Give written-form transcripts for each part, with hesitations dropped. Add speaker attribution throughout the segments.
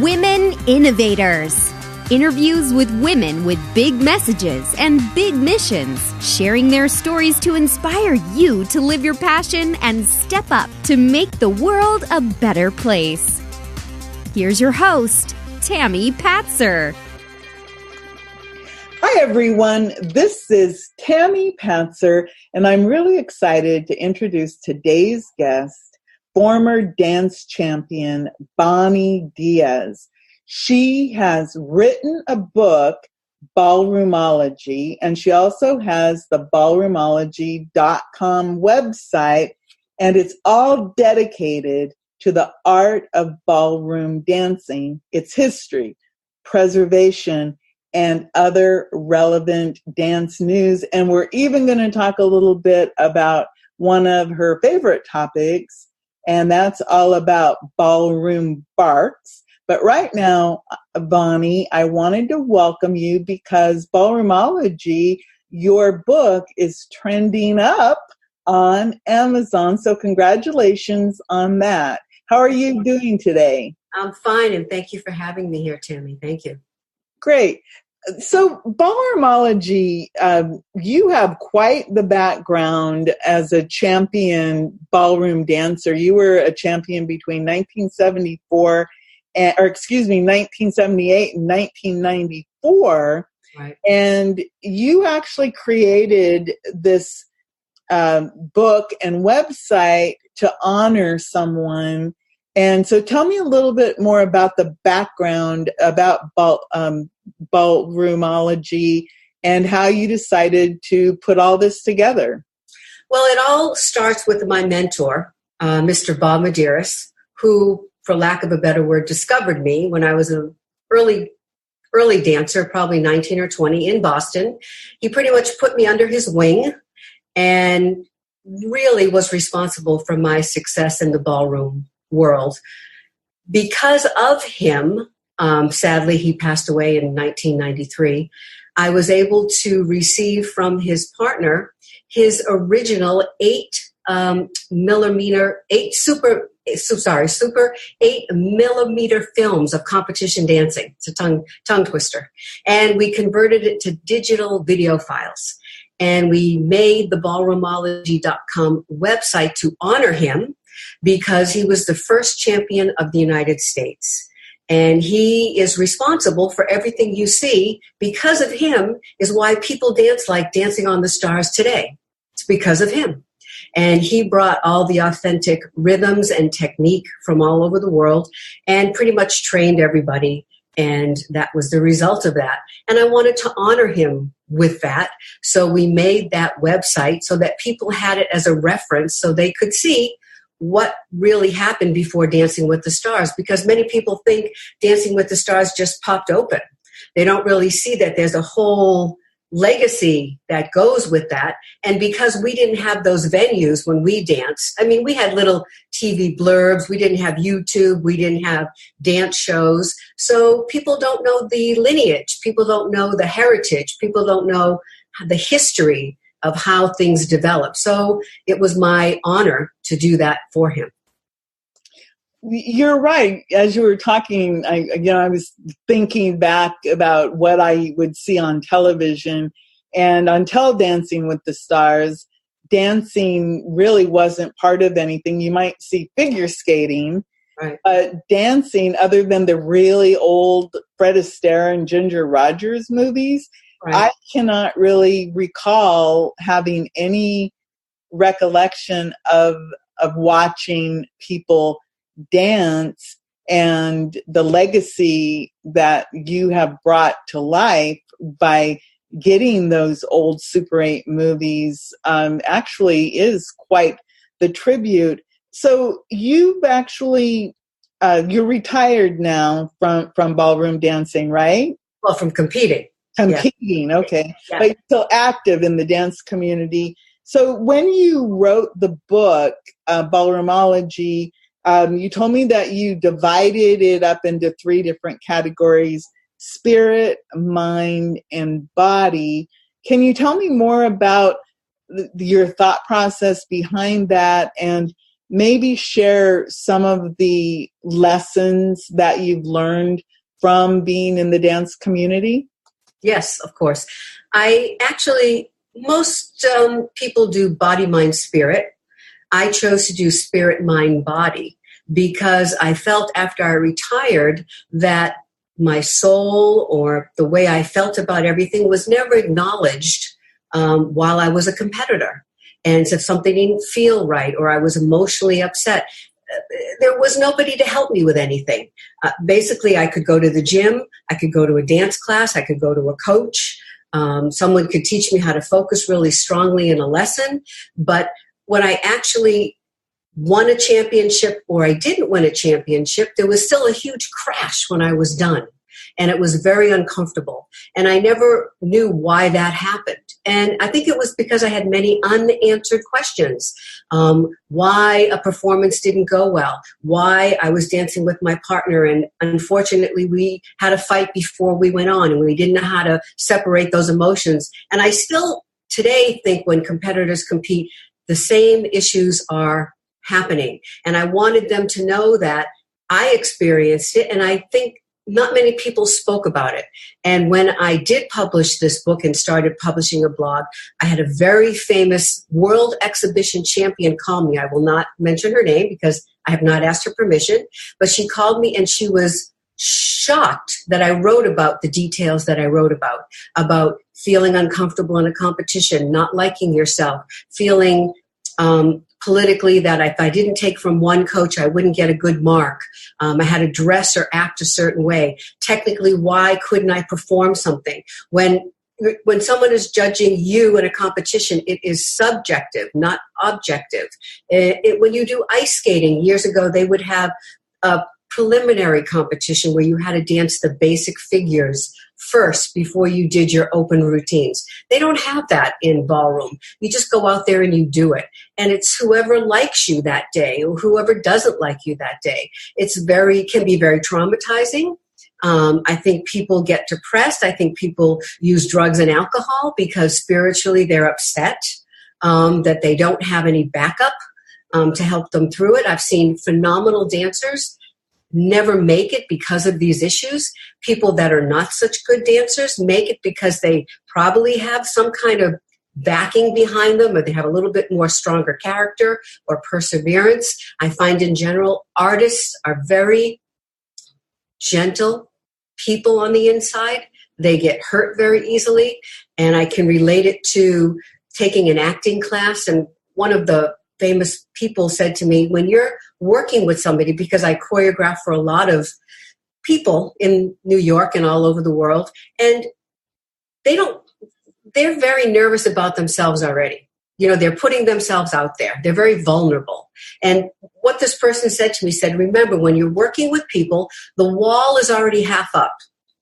Speaker 1: Women Innovators. Interviews with women with big messages and big missions, sharing their stories to inspire you to live your passion and step up to make the world a better place. Here's your host, Tammy Patzer.
Speaker 2: Hi, everyone. This is Tammy Patzer, and I'm really excited to introduce today's guest, former dance champion, Bonnie Diaz. She has written a book, Ballroomology, and she also has the Ballroomology.com website, and it's all dedicated to the art of ballroom dancing, its history, preservation, and other relevant dance news. And we're even going to talk a little bit about one of her favorite topics, and that's all about Ballroom Barks. But right now, Bonnie, I wanted to welcome you because Ballroomology, your book, is trending up on Amazon. So congratulations on that. How are you doing today?
Speaker 3: I'm fine, and thank you for having me here, Tammy. Thank you.
Speaker 2: Great. So Ballroomology, you have quite the background as a champion ballroom dancer. You were a champion between 1978 and 1994.
Speaker 3: Right.
Speaker 2: And you actually created this book and website to honor someone. And so tell me a little bit more about the background about Ballroomology and how you decided to put all this together.
Speaker 3: Well, it all starts with my mentor, Mr. Bob Medeiros, who, for lack of a better word, discovered me when I was an early dancer, probably 19 or 20 in Boston. He pretty much put me under his wing and really was responsible for my success in the ballroom world. Because of him, sadly, he passed away in 1993, I was able to receive from his partner his original super 8mm films of competition dancing. It's a tongue twister. And we converted it to digital video files. And we made the Ballroomology.com website to honor him because he was the first champion of the United States. And he is responsible for everything you see. Because of him is why people dance like Dancing on the Stars today. It's because of him. And he brought all the authentic rhythms and technique from all over the world and pretty much trained everybody. And that was the result of that. And I wanted to honor him with that. So we made that website so that people had it as a reference so they could see what really happened before Dancing with the Stars, because many people think Dancing with the Stars just popped open. They don't really see that there's a whole legacy that goes with that. And because we didn't have those venues when we danced, I mean, we had little TV blurbs, we didn't have YouTube, we didn't have dance shows. So people don't know the lineage, people don't know the heritage, people don't know the history of how things develop. So it was my honor to do that for him.
Speaker 2: You're right. As you were talking, I was thinking back about what I would see on television, and until Dancing with the Stars, dancing really wasn't part of anything. You might see figure skating,
Speaker 3: right,
Speaker 2: but dancing, other than the really old Fred Astaire and Ginger Rogers movies, right, I cannot really recall having any recollection of watching people dance and the legacy that you have brought to life by getting those old Super 8 movies actually is quite the tribute. So you've actually, you're retired now from ballroom dancing, right?
Speaker 3: Well, from competing.
Speaker 2: Competing, yeah. Okay.
Speaker 3: Yeah.
Speaker 2: But you're still active in the dance community. So when you wrote the book, Ballroomology, you told me that you divided it up into 3 different categories: spirit, mind, and body. Can you tell me more about your thought process behind that? And maybe share some of the lessons that you've learned from being in the dance community?
Speaker 3: Yes, of course. Most people do body, mind, spirit. I chose to do spirit, mind, body because I felt after I retired that my soul or the way I felt about everything was never acknowledged while I was a competitor. And if something didn't feel right or I was emotionally upset, there was nobody to help me with anything. Basically, I could go to the gym, I could go to a dance class, I could go to a coach. Someone could teach me how to focus really strongly in a lesson. But when I actually won a championship or I didn't win a championship, there was still a huge crash when I was done. And it was very uncomfortable. And I never knew why that happened. And I think it was because I had many unanswered questions. Why a performance didn't go well. Why I was dancing with my partner and unfortunately we had a fight before we went on and we didn't know how to separate those emotions. And I still today think when competitors compete, the same issues are happening. And I wanted them to know that I experienced it, and I think not many people spoke about it. And when I did publish this book and started publishing a blog, I had a very famous world exhibition champion call me. I will not mention her name because I have not asked her permission, but she called me and she was shocked that I wrote about the details that I wrote about feeling uncomfortable in a competition, not liking yourself, feeling politically that if I didn't take from one coach, I wouldn't get a good mark. I had to dress or act a certain way. Technically, why couldn't I perform something? When someone is judging you in a competition, it is subjective, not objective. When you do ice skating, years ago, they would have a preliminary competition where you had to dance the basic figures first before you did your open routines. They don't have that in ballroom. You just go out there and you do it. And it's whoever likes you that day or whoever doesn't like you that day. Can be very traumatizing. I think people get depressed. I think people use drugs and alcohol because spiritually they're upset that they don't have any backup to help them through it. I've seen phenomenal dancers never make it because of these issues. People that are not such good dancers make it because they probably have some kind of backing behind them or they have a little bit more stronger character or perseverance. I find in general, artists are very gentle people on the inside. They get hurt very easily. And I can relate it to taking an acting class. And one of the famous people said to me, when you're working with somebody, because I choreograph for a lot of people in New York and all over the world, and they're very nervous about themselves already. You know, they're putting themselves out there. They're very vulnerable. And what this person said to me said, remember, when you're working with people, the wall is already half up.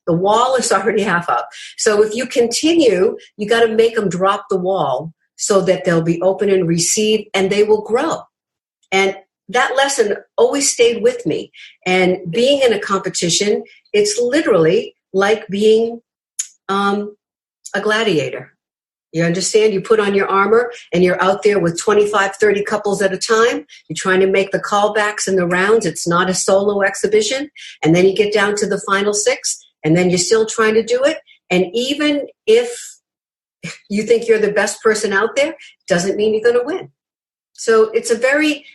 Speaker 3: The wall is already half up. So if you continue, you got to make them drop the wall so that they'll be open and receive and they will grow. And that lesson always stayed with me. And being in a competition, it's literally like being a gladiator. You understand? You put on your armor and you're out there with 25, 30 couples at a time. You're trying to make the callbacks in the rounds. It's not a solo exhibition. And then you get down to the final 6 and then you're still trying to do it. And even if you think you're the best person out there, doesn't mean you're going to win. So it's a very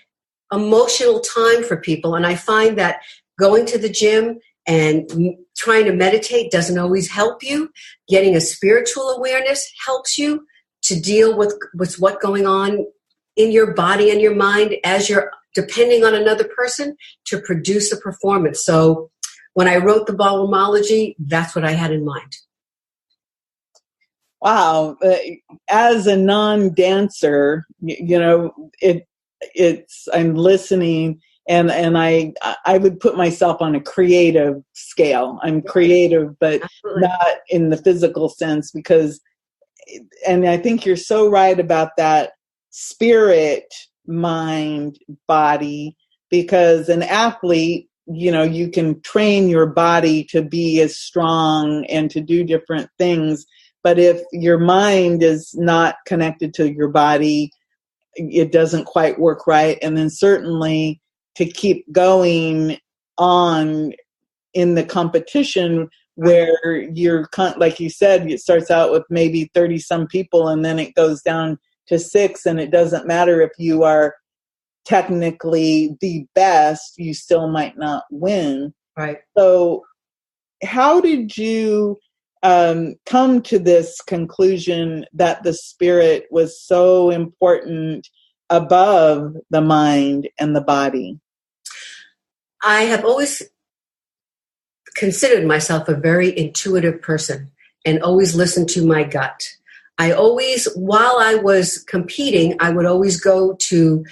Speaker 3: emotional time for people. And I find that going to the gym and trying to meditate doesn't always help you. Getting a spiritual awareness helps you to deal with what's going on in your body and your mind as you're depending on another person to produce a performance. So when I wrote the Ballroomology, that's what I had in mind.
Speaker 2: Wow. As a non-dancer, I'm listening and I would put myself on a creative scale. I'm creative, but absolutely not in the physical sense and I think you're so right about that spirit, mind, body, because an athlete, you can train your body to be as strong and to do different things. But if your mind is not connected to your body, it doesn't quite work right. And then certainly to keep going on in the competition where you're, like you said, it starts out with maybe 30 some people and then it goes down to 6, and it doesn't matter if you are technically the best, you still might not win.
Speaker 3: Right.
Speaker 2: So how did you come to this conclusion that the spirit was so important above the mind and the body?
Speaker 3: I have always considered myself a very intuitive person and always listened to my gut. I always, while I was competing, I would always go to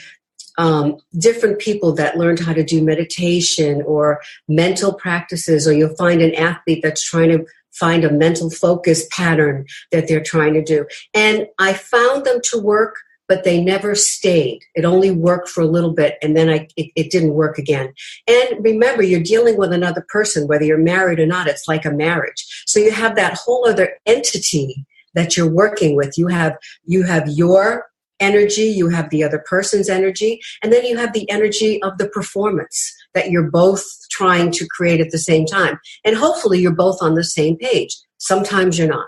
Speaker 3: different people that learned how to do meditation or mental practices, or you'll find an athlete that's trying to find a mental focus pattern that they're trying to do. And I found them to work, but they never stayed. It only worked for a little bit, and then it didn't work again. And remember, you're dealing with another person, whether you're married or not. It's like a marriage. So you have that whole other entity that you're working with. You have your energy, you have the other person's energy, and then you have the energy of the performance that you're both trying to create at the same time. And hopefully you're both on the same page. Sometimes you're not.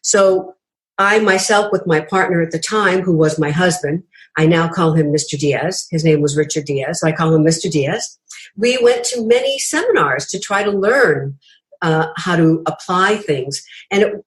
Speaker 3: So I myself, with my partner at the time, who was my husband, I now call him Mr. Diaz. His name was Richard Diaz, so I call him Mr. Diaz. We went to many seminars to try to learn how to apply things. And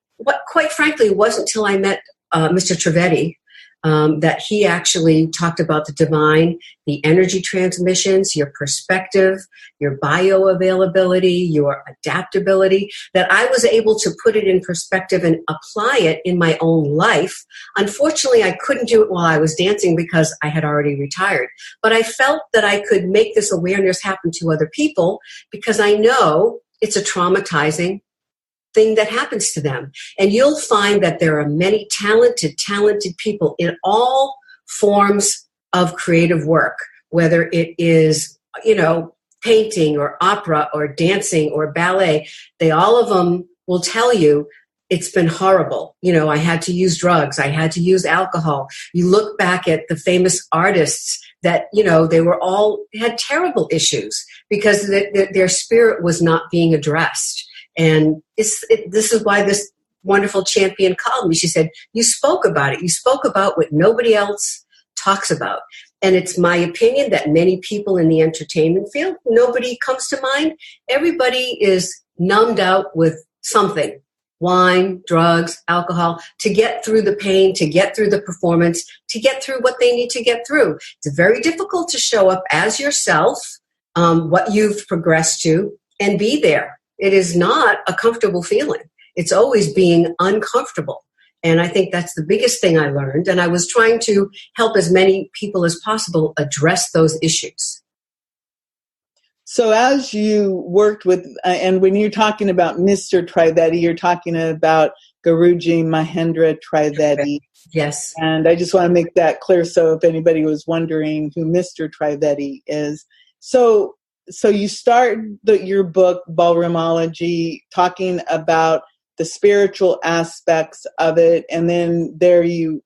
Speaker 3: quite frankly, it wasn't until I met Mr. Trivedi that he actually talked about the divine, the energy transmissions, your perspective, your bioavailability, your adaptability, that I was able to put it in perspective and apply it in my own life. Unfortunately, I couldn't do it while I was dancing because I had already retired. But I felt that I could make this awareness happen to other people because I know it's a traumatizing thing that happens to them. And you'll find that there are many talented people in all forms of creative work, whether it is, painting or opera or dancing or ballet. All of them will tell you it's been horrible. I had to use drugs. I had to use alcohol. You look back at the famous artists that, they were all had terrible issues because their spirit was not being addressed. And this is why this wonderful champion called me. She said, you spoke about it. You spoke about what nobody else talks about. And it's my opinion that many people in the entertainment field, nobody comes to mind. Everybody is numbed out with something, wine, drugs, alcohol, to get through the pain, to get through the performance, to get through what they need to get through. It's very difficult to show up as yourself, what you've progressed to, and be there. It is not a comfortable feeling. It's always being uncomfortable. And I think that's the biggest thing I learned. And I was trying to help as many people as possible address those issues.
Speaker 2: So as you worked with, and when you're talking about Mr. Trivedi, you're talking about Guruji Mahendra Trivedi.
Speaker 3: Yes.
Speaker 2: And I just want to make that clear. So if anybody was wondering who Mr. Trivedi is. So you start your book, Ballroomology, talking about the spiritual aspects of it, and then there you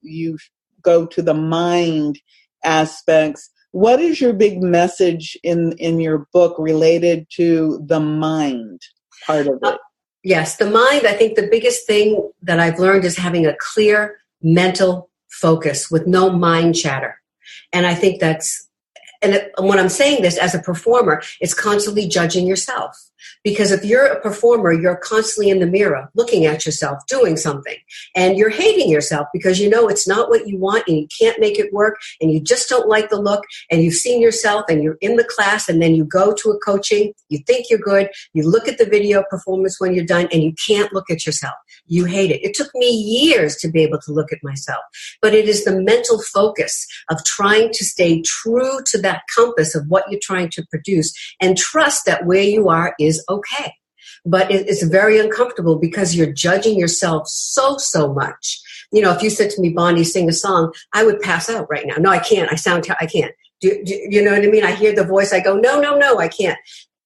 Speaker 2: go to the mind aspects. What is your big message in your book related to the mind part of it?
Speaker 3: Yes, the mind, I think the biggest thing that I've learned is having a clear mental focus with no mind chatter. And I think and when I'm saying this as a performer, it's constantly judging yourself. Because if you're a performer, you're constantly in the mirror, looking at yourself, doing something. And you're hating yourself because you know it's not what you want and you can't make it work and you just don't like the look and you've seen yourself and you're in the class and then you go to a coaching, you think you're good, you look at the video performance when you're done and you can't look at yourself. You hate it. It took me years to be able to look at myself. But it is the mental focus of trying to stay true to that compass of what you're trying to produce and trust that where you are is okay. But it's very uncomfortable because you're judging yourself so much. If you said to me, Bonnie, sing a song, I would pass out right now. No, I can't. I can't. Do you know what I mean? I hear the voice. I go, no, I can't.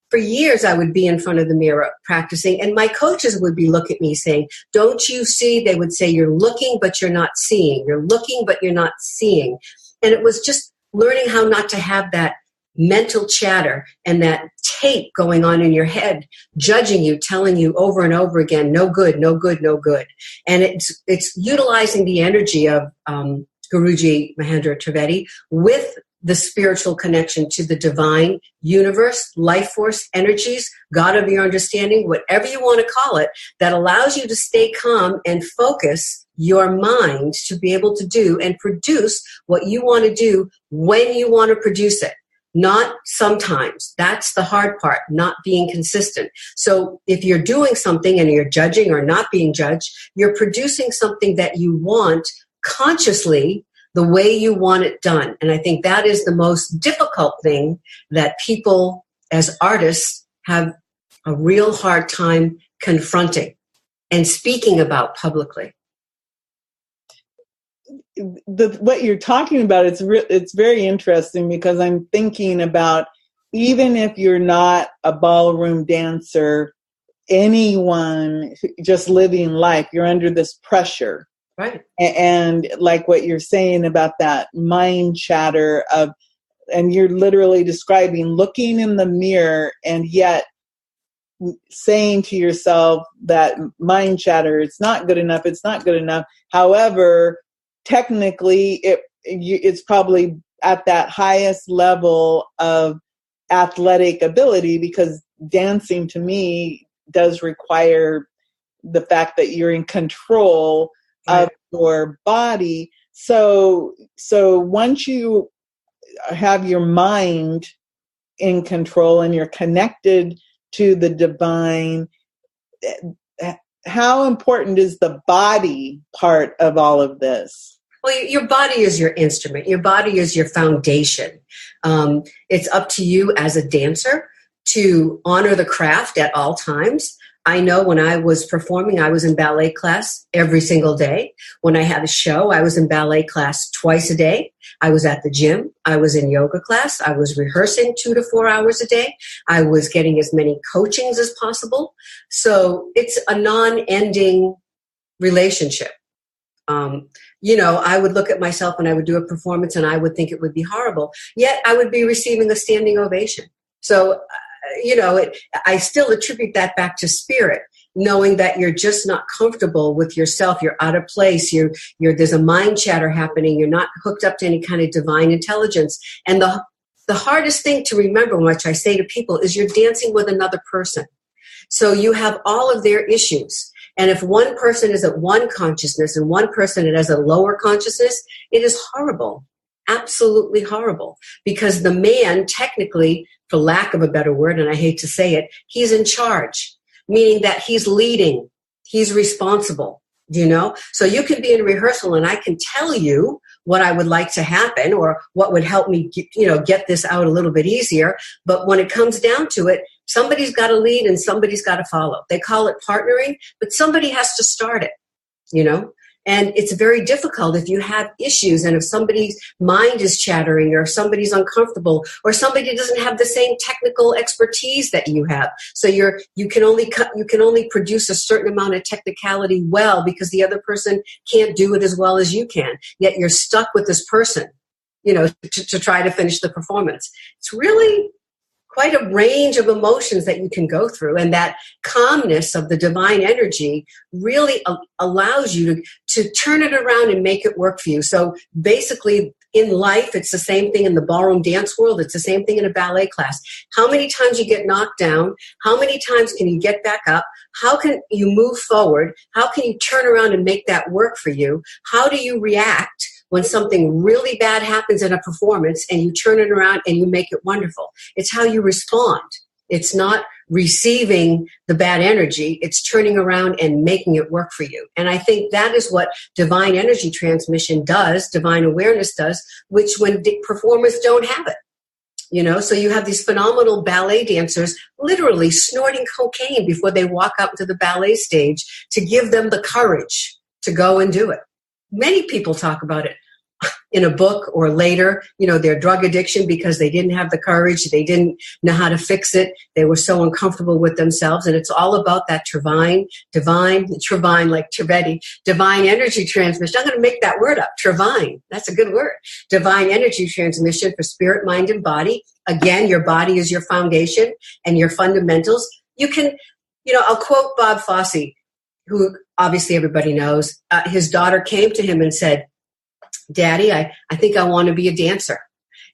Speaker 3: For years, I would be in front of the mirror practicing, and my coaches would be looking at me saying, don't you see? They would say, you're looking, but you're not seeing. You're looking, but you're not seeing. And it was just learning how not to have that mental chatter and that tape going on in your head, judging you, telling you over and over again, no good, no good, no good. And it's utilizing the energy of Guruji Mahendra Trivedi with the spiritual connection to the divine universe, life force, energies, God of your understanding, whatever you want to call it, that allows you to stay calm and focus your mind to be able to do and produce what you want to do when you want to produce it. Not sometimes. That's the hard part, not being consistent. So if you're doing something and you're judging or not being judged, you're producing something that you want consciously the way you want it done. And I think that is the most difficult thing that people as artists have a real hard time confronting and speaking about publicly.
Speaker 2: What you're talking about, it's very interesting, because I'm thinking about, even if you're not a ballroom dancer, anyone just living life, you're under this pressure.
Speaker 3: Right.
Speaker 2: And like what you're saying about that mind chatter of, and you're literally describing looking in the mirror and yet saying to yourself that mind chatter, it's not good enough, it's not good enough. However, technically, it's probably at that highest level of athletic ability, because dancing to me does require the fact that you're in control of your body. So once you have your mind in control and you're connected to the divine, how important is the body part of all of this?
Speaker 3: Well, your body is your instrument. Your body is your foundation. It's up to you as a dancer to honor the craft at all times. I know when I was performing, I was in ballet class every single day. When I had a show, I was in ballet class twice a day. I was at the gym. I was in yoga class. I was rehearsing 2 to 4 hours a day. I was getting as many coachings as possible. So it's a non-ending relationship. I would look at myself and I would do a performance and I would think it would be horrible. Yet I would be receiving a standing ovation. So, I still attribute that back to spirit, knowing that you're just not comfortable with yourself. You're out of place. There's a mind chatter happening. You're not hooked up to any kind of divine intelligence. And the hardest thing to remember, which I say to people, is you're dancing with another person. So you have all of their issues. And if one person is at one consciousness and one person has a lower consciousness, it is horrible, absolutely horrible. Because the man, technically, for lack of a better word, and I hate to say it, he's in charge, meaning that he's leading, he's responsible, So you can be in rehearsal and I can tell you what I would like to happen or what would help me, get this out a little bit easier. But when it comes down to it, somebody's got to lead and somebody's got to follow. They call it partnering, but somebody has to start it, And it's very difficult if you have issues and if somebody's mind is chattering or somebody's uncomfortable or somebody doesn't have the same technical expertise that you have. So you can only produce a certain amount of technicality well because the other person can't do it as well as you can. Yet you're stuck with this person, to try to finish the performance. It's really quite a range of emotions that you can go through. And that calmness of the divine energy really allows you to turn it around and make it work for you. So basically in life, it's the same thing in the ballroom dance world. It's the same thing in a ballet class. How many times you get knocked down? How many times can you get back up? How can you move forward? How can you turn around and make that work for you? How do you react when something really bad happens in a performance and you turn it around and you make it wonderful? It's how you respond. It's not receiving the bad energy. It's turning around and making it work for you. And I think that is what divine energy transmission does, divine awareness does, which when performers don't have it. So you have these phenomenal ballet dancers literally snorting cocaine before they walk out to the ballet stage to give them the courage to go and do it. Many people talk about it. in a book or later, their drug addiction because they didn't have the courage. They didn't know how to fix it. They were so uncomfortable with themselves. And it's all about that divine, like Trivedi, divine energy transmission. I'm going to make that word up. Trivine. That's a good word. Divine energy transmission for spirit, mind, and body. Again, your body is your foundation and your fundamentals. You can, I'll quote Bob Fosse, who obviously everybody knows. His daughter came to him and said, Daddy, I think I want to be a dancer.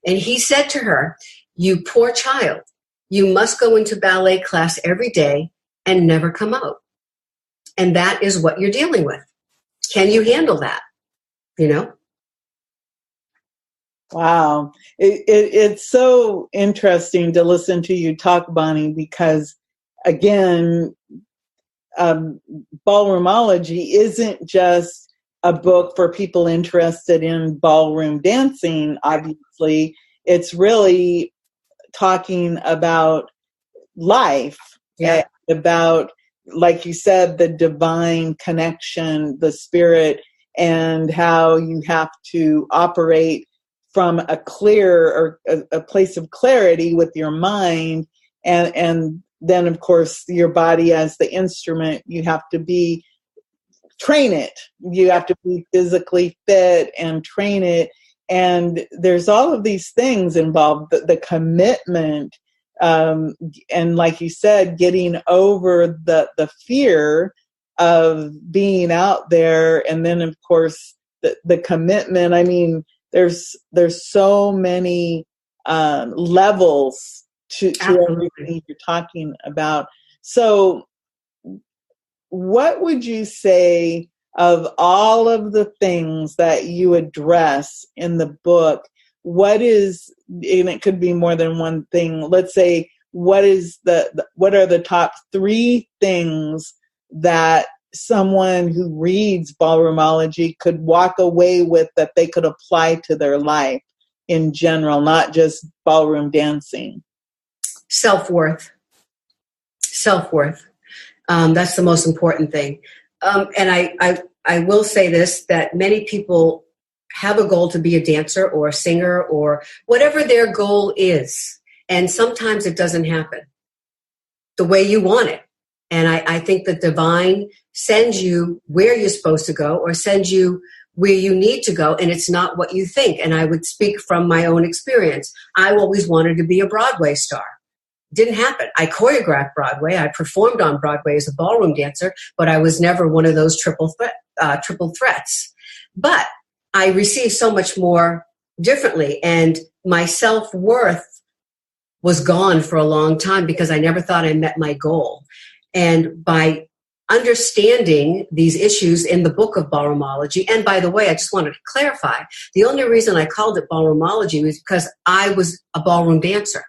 Speaker 3: And he said to her, you poor child, you must go into ballet class every day and never come out. And that is what you're dealing with. Can you handle that?
Speaker 2: Wow. It's so interesting to listen to you talk, Bonnie, because again, Ballroomology isn't just a book for people interested in ballroom dancing. Obviously, it's really talking about life, about, like you said, the divine connection, the spirit, and how you have to operate from a clear or a place of clarity with your mind, and then, of course, your body as the instrument. You have to train it. You have to be physically fit and train it. And there's all of these things involved, the commitment, and like you said, getting over the fear of being out there. And then, of course, the commitment. I mean, there's so many levels to everything you're talking about. So what would you say of all of the things that you address in the book? What is, and it could be more than one thing, let's say, what are the top 3 things that someone who reads Ballroomology could walk away with that they could apply to their life in general, not just ballroom dancing?
Speaker 3: Self-worth. That's the most important thing. And I will say this, that many people have a goal to be a dancer or a singer or whatever their goal is. And sometimes it doesn't happen the way you want it. And I think that divine sends you where you're supposed to go or sends you where you need to go, and it's not what you think. And I would speak from my own experience. I always wanted to be a Broadway star. Didn't happen. I choreographed Broadway. I performed on Broadway as a ballroom dancer, but I was never one of those triple threats. But I received so much more differently, and my self-worth was gone for a long time because I never thought I met my goal. And by understanding these issues in the book of Ballroomology, and by the way, I just wanted to clarify, the only reason I called it Ballroomology was because I was a ballroom dancer,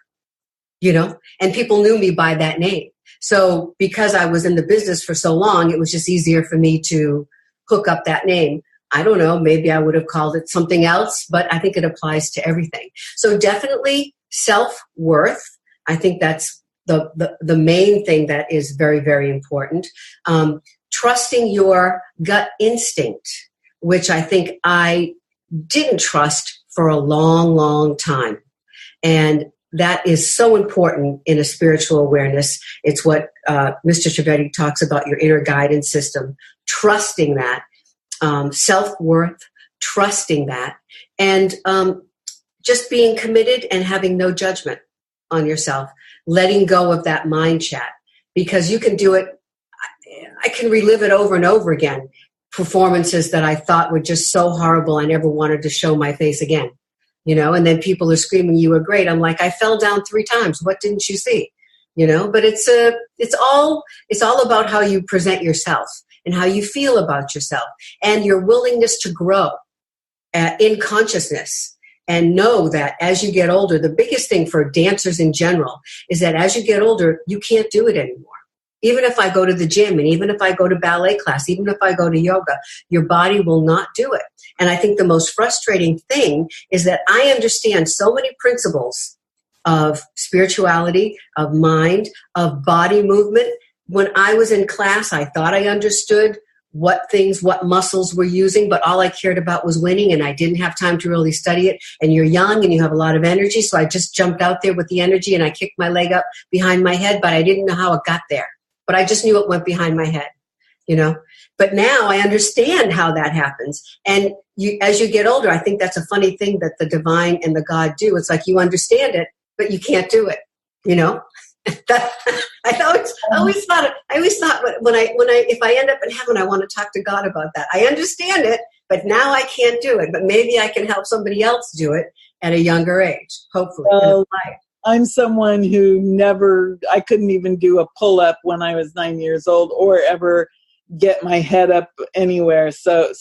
Speaker 3: and people knew me by that name. So because I was in the business for so long, it was just easier for me to hook up that name. I don't know, maybe I would have called it something else, but I think it applies to everything. So definitely self-worth. I think that's the main thing that is very, very important. Trusting your gut instinct, which I think I didn't trust for a long, long time. And that is so important in a spiritual awareness. It's what Mr. Trivedi talks about, your inner guidance system, trusting that, self-worth, trusting that, and just being committed and having no judgment on yourself, letting go of that mind chat, because you can do it. I can relive it over and over again, performances that I thought were just so horrible I never wanted to show my face again. And then people are screaming, you were great. I'm like, I fell down 3 times. What didn't you see? But it's all about how you present yourself and how you feel about yourself and your willingness to grow in consciousness. And know that as you get older, the biggest thing for dancers in general is that as you get older, you can't do it anymore. Even if I go to the gym and even if I go to ballet class, even if I go to yoga, your body will not do it. And I think the most frustrating thing is that I understand so many principles of spirituality, of mind, of body movement. When I was in class, I thought I understood what muscles we're using, but all I cared about was winning, and I didn't have time to really study it. And you're young and you have a lot of energy, so I just jumped out there with the energy and I kicked my leg up behind my head, but I didn't know how it got there. But I just knew it went behind my head, But now I understand how that happens. And as you get older, I think that's a funny thing that the divine and the God do. It's like you understand it, but you can't do it, I always thought if I end up in heaven, I want to talk to God about that. I understand it, but now I can't do it. But maybe I can help somebody else do it at a younger age, hopefully.
Speaker 2: I'm someone who I couldn't even do a pull-up when I was 9 years old or ever get my head up anywhere. So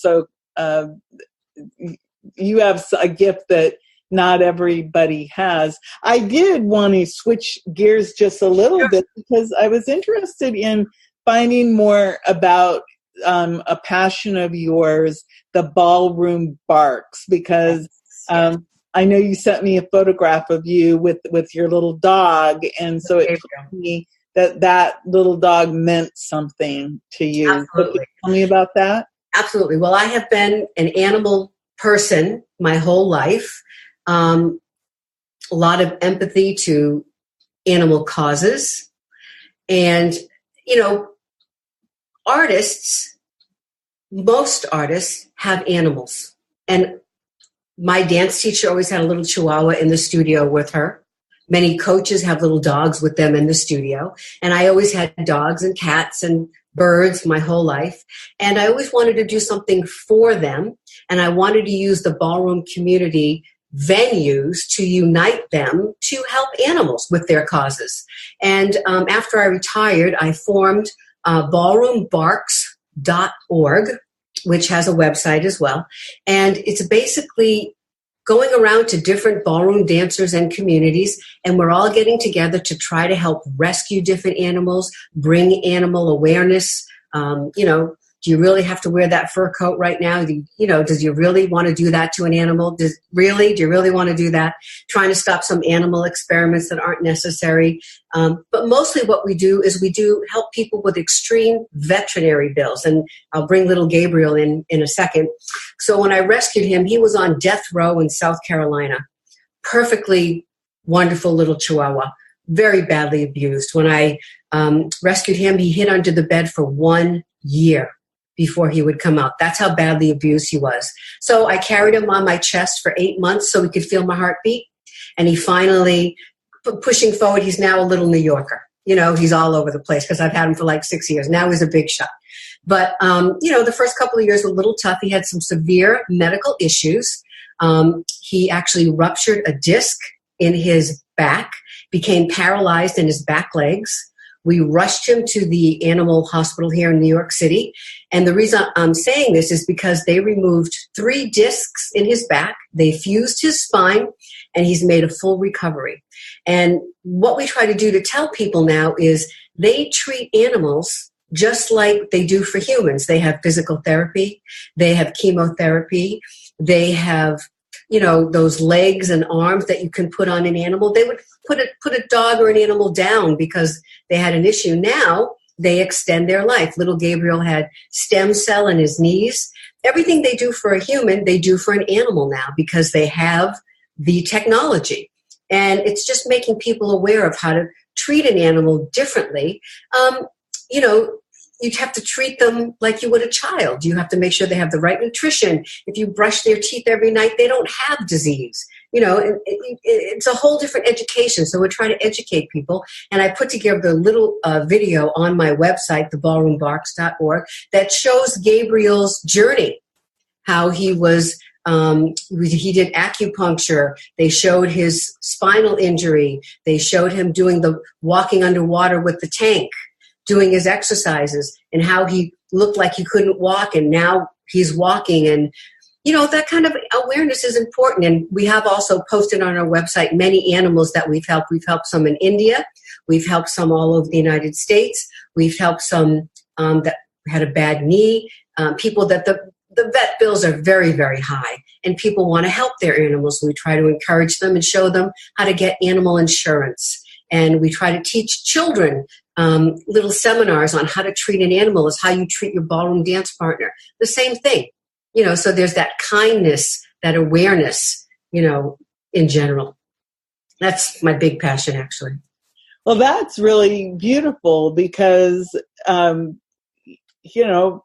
Speaker 2: you have a gift that not everybody has. I did want to switch gears just a little bit because I was interested in finding more about a passion of yours, the Ballroom Barks, because I know you sent me a photograph of you with your little dog, and so it told me that little dog meant something to you.
Speaker 3: Absolutely.
Speaker 2: Can you tell me about that?
Speaker 3: Absolutely. Well, I have been an animal person my whole life. A lot of empathy to animal causes. And, most artists have animals. And my dance teacher always had a little chihuahua in the studio with her. Many coaches have little dogs with them in the studio. And I always had dogs and cats and birds my whole life. And I always wanted to do something for them. And I wanted to use the ballroom community venues to unite them to help animals with their causes. And after I retired, I formed Ballroombarks.org, which has a website as well. And it's basically going around to different ballroom dancers and communities, and we're all getting together to try to help rescue different animals, bring animal awareness. Do you really have to wear that fur coat right now? Does you really want to do that to an animal? Do you really want to do that? Trying to stop some animal experiments that aren't necessary. But mostly what we do is we do help people with extreme veterinary bills. And I'll bring little Gabriel in a second. So when I rescued him, he was on death row in South Carolina. Perfectly wonderful little chihuahua. Very badly abused. When I rescued him, he hid under the bed for 1 year before he would come out. That's how badly abused he was. So I carried him on my chest for 8 months so he could feel my heartbeat. And he finally, pushing forward, he's now a little New Yorker. He's all over the place because I've had him for like 6 years. Now he's a big shot. But, the first couple of years were a little tough. He had some severe medical issues. He actually ruptured a disc in his back, became paralyzed in his back legs. We rushed him to the animal hospital here in New York City. And the reason I'm saying this is because they removed 3 discs in his back. They fused his spine, and he's made a full recovery. And what we try to do to tell people now is they treat animals just like they do for humans. They have physical therapy. They have chemotherapy. They have those legs and arms that you can put on an animal. They would put a dog or an animal down because they had an issue. Now they extend their life. Little Gabriel had stem cell in his knees. Everything they do for a human, they do for an animal now because they have the technology. And it's just making people aware of how to treat an animal differently. You'd have to treat them like you would a child. You have to make sure they have the right nutrition. If you brush their teeth every night, they don't have disease. It's a whole different education. So we're trying to educate people. And I put together a little video on my website, theballroombarks.org, that shows Gabriel's journey, how he was, he did acupuncture. They showed his spinal injury. They showed him doing the walking underwater with the tank, doing his exercises, and how he looked like he couldn't walk, and now he's walking. And, that kind of awareness is important. And we have also posted on our website many animals that we've helped. We've helped some in India. We've helped some all over the United States. We've helped some that had a bad knee, people that the vet bills are very, very high, and people want to help their animals. We try to encourage them and show them how to get animal insurance. And we try to teach children little seminars on how to treat an animal is how you treat your ballroom dance partner. The same thing, so there's that kindness, that awareness, in general. That's my big passion, actually.
Speaker 2: Well, that's really beautiful because,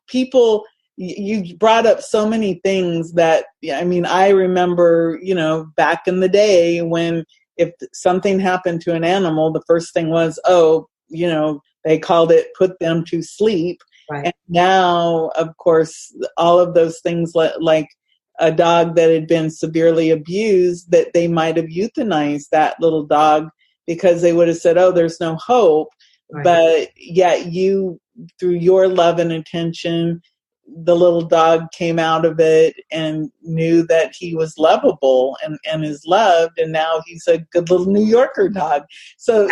Speaker 2: people, you brought up so many things that, I remember, back in the day when if something happened to an animal, the first thing was, they called it put them to sleep.
Speaker 3: Right.
Speaker 2: And now, of course, all of those things like a dog that had been severely abused, that they might have euthanized that little dog because they would have said, oh, there's no hope. Right. But yet you, through your love and attention, the little dog came out of it and knew that he was lovable and is loved. And now he's a good little New Yorker dog. So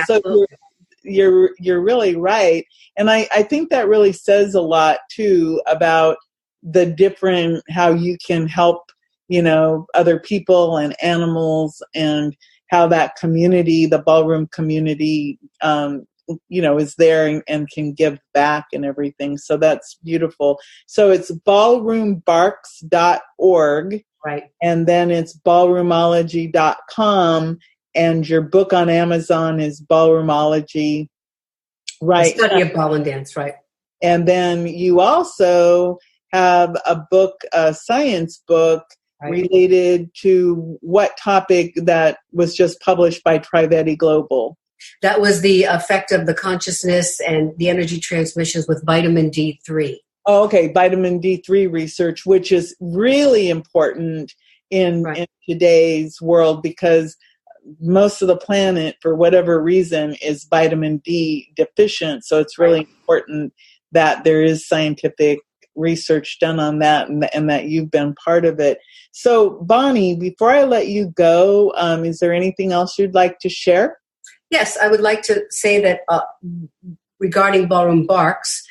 Speaker 2: you're really right. And I think that really says a lot too about the different, how you can help, other people and animals, and how that community, the ballroom community, is there and can give back and everything. So that's beautiful. So it's ballroombarks.org.
Speaker 3: Right.
Speaker 2: And then it's ballroomology.com. And your book on Amazon is Ballroomology. Right.
Speaker 3: The study of ballroom dance, right.
Speaker 2: And then you also have a book, a science book, right, related to what topic that was just published by Trivedi Global.
Speaker 3: That was the effect of the consciousness and the energy transmissions with vitamin D3.
Speaker 2: Oh, okay. Vitamin D3 research, which is really important in today's world, because most of the planet, for whatever reason, is vitamin D deficient. So it's really important that there is scientific research done on that, and that you've been part of it. So, Bonnie, before I let you go, is there anything else you'd like to share?
Speaker 3: Yes, I would like to say that regarding Ballroom Barks,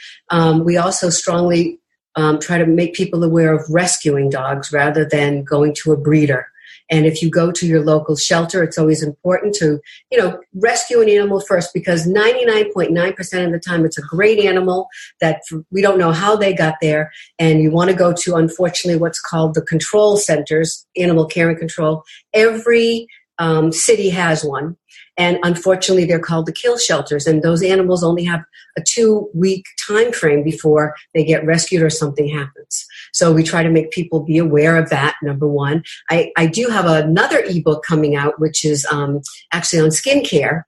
Speaker 3: we also strongly try to make people aware of rescuing dogs rather than going to a breeder. And if you go to your local shelter, it's always important to, rescue an animal first, because 99.9% of the time it's a great animal that we don't know how they got there. And you want to go to, unfortunately, what's called the control centers, animal care and control. Every city has one. And unfortunately, they're called the kill shelters. And those animals only have a 2-week time frame before they get rescued or something happens. So we try to make people be aware of that, number one. I do have another ebook coming out, which is actually on skincare.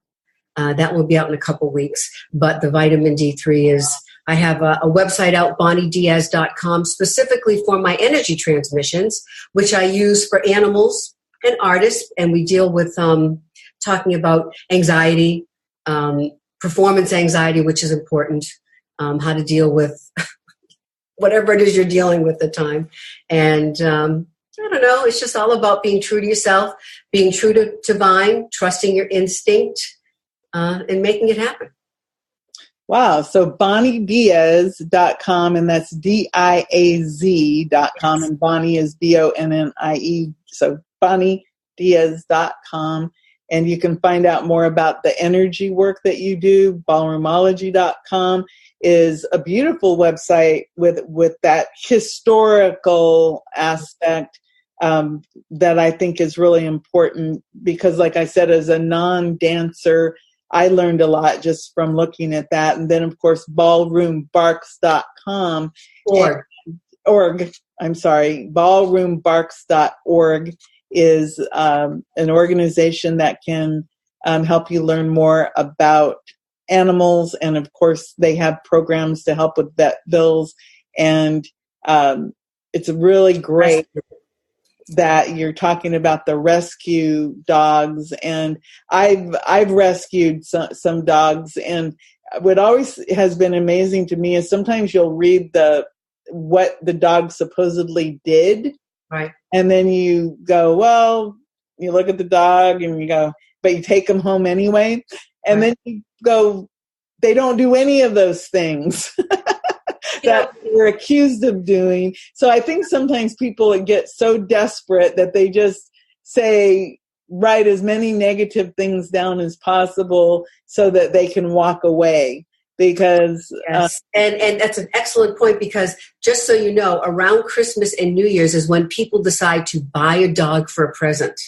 Speaker 3: That will be out in a couple weeks. But the vitamin D3 is, I have a website out, bonniediaz.com, specifically for my energy transmissions, which I use for animals and artists. And we deal with talking about anxiety, performance anxiety, which is important, how to deal with whatever it is you're dealing with at the time. And I don't know, it's just all about being true to yourself, being true to divine, trusting your instinct, and making it happen.
Speaker 2: Wow. So BonnieDiaz.com, and that's DIAZ.com, and Bonnie is BONNIE. So BonnieDiaz.com. And you can find out more about the energy work that you do. Ballroomology.com is a beautiful website with that historical aspect that I think is really important, because, like I said, as a non-dancer, I learned a lot just from looking at that. And then, of course, ballroombarks.com. Ballroombarks.org is an organization that can help you learn more about animals. And of course, they have programs to help with vet bills. And it's really great that you're talking about the rescue dogs. And I've rescued some dogs. And what always has been amazing to me is sometimes you'll read what the dog supposedly did.
Speaker 3: Right.
Speaker 2: And then you go, well, you look at the dog and you go, but you take them home anyway. And then you go, they don't do any of those things that they're accused of doing. So I think sometimes people get so desperate that they just write as many negative things down as possible so that they can walk away. because
Speaker 3: yes. And that's an excellent point, because just so you know, around Christmas and New Year's is when people decide to buy a dog for a present,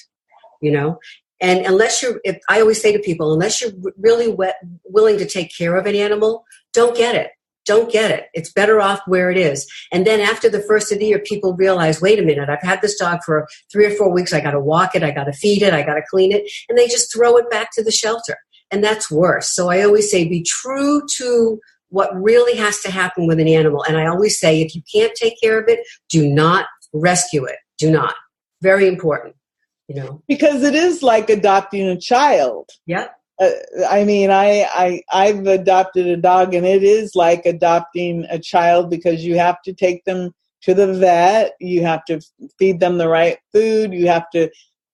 Speaker 3: And unless I always say to people, unless you're really willing to take care of an animal, don't get it. Don't get it. It's better off where it is. And then after the first of the year, people realize, wait a minute, I've had this dog for 3 or 4 weeks. I got to walk it. I got to feed it. I got to clean it. And they just throw it back to the shelter. And that's worse. So I always say, be true to what really has to happen with an animal. And I always say, if you can't take care of it, do not rescue it. Do not. Very important, Because
Speaker 2: it is like adopting a child.
Speaker 3: Yep.
Speaker 2: I've adopted a dog, and it is like adopting a child, because you have to take them to the vet. You have to feed them the right food. You have to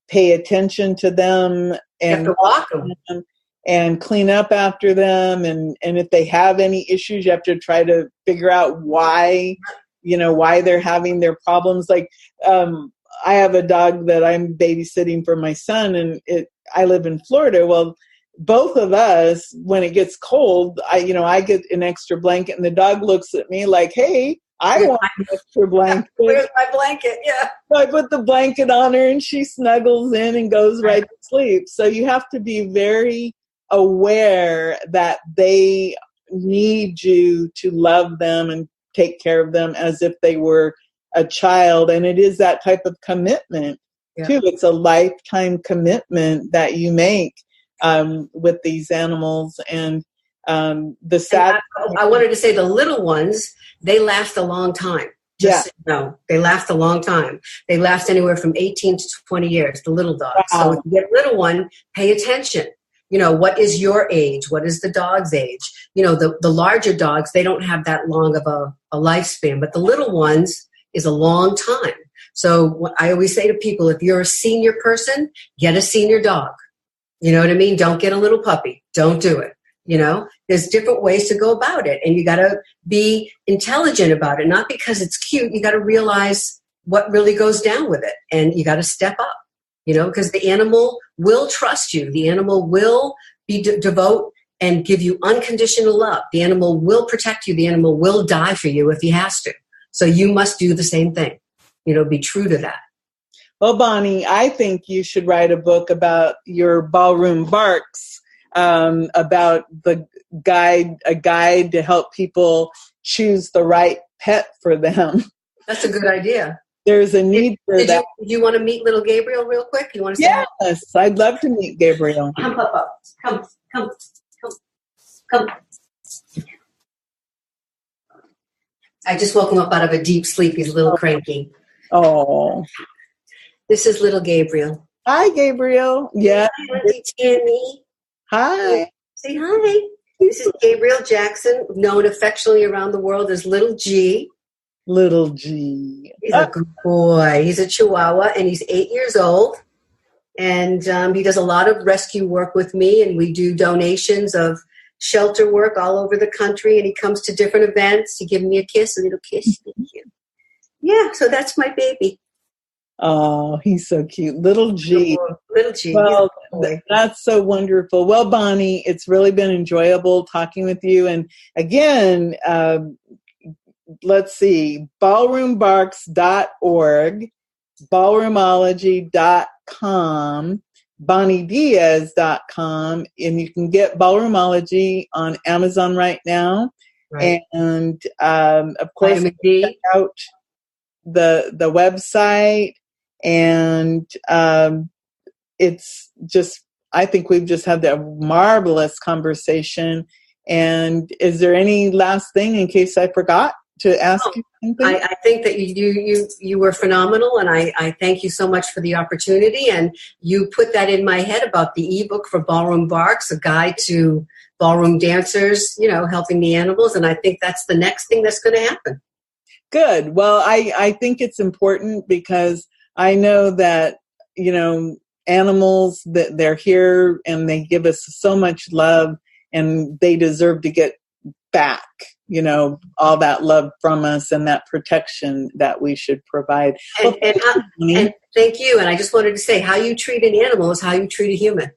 Speaker 2: pay attention to them and
Speaker 3: you have to walk them
Speaker 2: and clean up after them. And if they have any issues, you have to try to figure out why they're having their problems. Like, I have a dog that I'm babysitting for my son, and I live in Florida. Well, both of us, when it gets cold, I get an extra blanket, and the dog looks at me like, hey, I want an extra blanket.
Speaker 3: Where's my blanket? Yeah.
Speaker 2: So I put the blanket on her, and she snuggles in and goes right to sleep. So you have to be very aware that they need you to love them and take care of them as if they were a child. And it is that type of commitment, too. It's a lifetime commitment that you make with these animals. And I
Speaker 3: wanted to say, the little ones, they last a long time. So you know, they last a long time. They last anywhere from 18 to 20 years, the little dogs. Wow. So if you get a little one, pay attention. What is your age? What is the dog's age? The larger dogs, they don't have that long of a lifespan, but the little ones is a long time. So I always say to people, if you're a senior person, get a senior dog. You know what I mean? Don't get a little puppy. Don't do it. There's different ways to go about it, and you got to be intelligent about it. Not because it's cute. You got to realize what really goes down with it, and you got to step up, because the animal will trust you. The animal will be devote and give you unconditional love. The animal will protect you. The animal will die for you if he has to. So you must do the same thing. Be true to that.
Speaker 2: Well, Bonnie, I think you should write a book about your Ballroom Barks, about a guide to help people choose the right pet for them.
Speaker 3: That's a good idea.
Speaker 2: There's a need for that.
Speaker 3: Do you want to meet little Gabriel real quick? You want to say
Speaker 2: Yes, hi? I'd love to meet Gabriel.
Speaker 3: Come. I just woke him up out of a deep sleep. He's a little cranky.
Speaker 2: Oh.
Speaker 3: This is little Gabriel.
Speaker 2: Hi, Gabriel. Yeah.
Speaker 3: Hi, Auntie Tammy.
Speaker 2: Hi.
Speaker 3: Say hi. This is Gabriel Jackson, known affectionately around the world as Little G.
Speaker 2: Little G.
Speaker 3: He's a good boy. He's a Chihuahua, and he's 8 years old. And he does a lot of rescue work with me, and we do donations of shelter work all over the country. And he comes to different events. He gives me a kiss, a little kiss. Thank you. Yeah, so that's my baby.
Speaker 2: Oh, he's so cute. Little G.
Speaker 3: Little G.
Speaker 2: Well, that's so wonderful. Well, Bonnie, it's really been enjoyable talking with you. And again, let's see, ballroombarks.org, ballroomology.com, bonniediaz.com, and you can get Ballroomology on Amazon right now. Right. And of course, check out the website. And it's just, I think we've just had that marvelous conversation. And is there any last thing in case I forgot to ask you something? I
Speaker 3: think that you were phenomenal, and I thank you so much for the opportunity. And you put that in my head about the ebook for Ballroom Barks, a guide to ballroom dancers, helping the animals. And I think that's the next thing that's going to happen.
Speaker 2: Good. Well, I think it's important because I know that, animals, that they're here and they give us so much love, and they deserve to get back, all that love from us and that protection that we should provide.
Speaker 3: And thank you. And I just wanted to say, how you treat an animal is how you treat a human.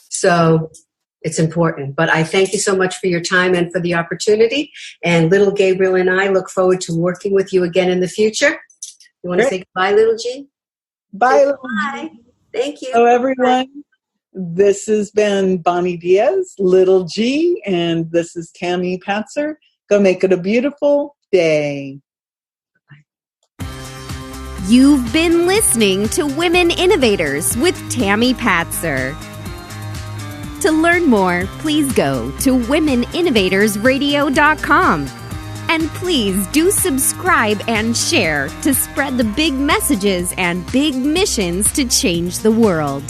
Speaker 3: So It's important. But I thank you so much for your time and for the opportunity. And little Gabriel and I look forward to working with you again in the future. You want to say goodbye, little G?
Speaker 2: Bye, little
Speaker 3: G. Thank you.
Speaker 2: So everyone, this has been Bonnie Diaz, little G, and this is Tammy Patzer. Go make it a beautiful day.
Speaker 1: You've been listening to Women Innovators with Tammy Patzer. To learn more, please go to womeninnovatorsradio.com. And please do subscribe and share to spread the big messages and big missions to change the world.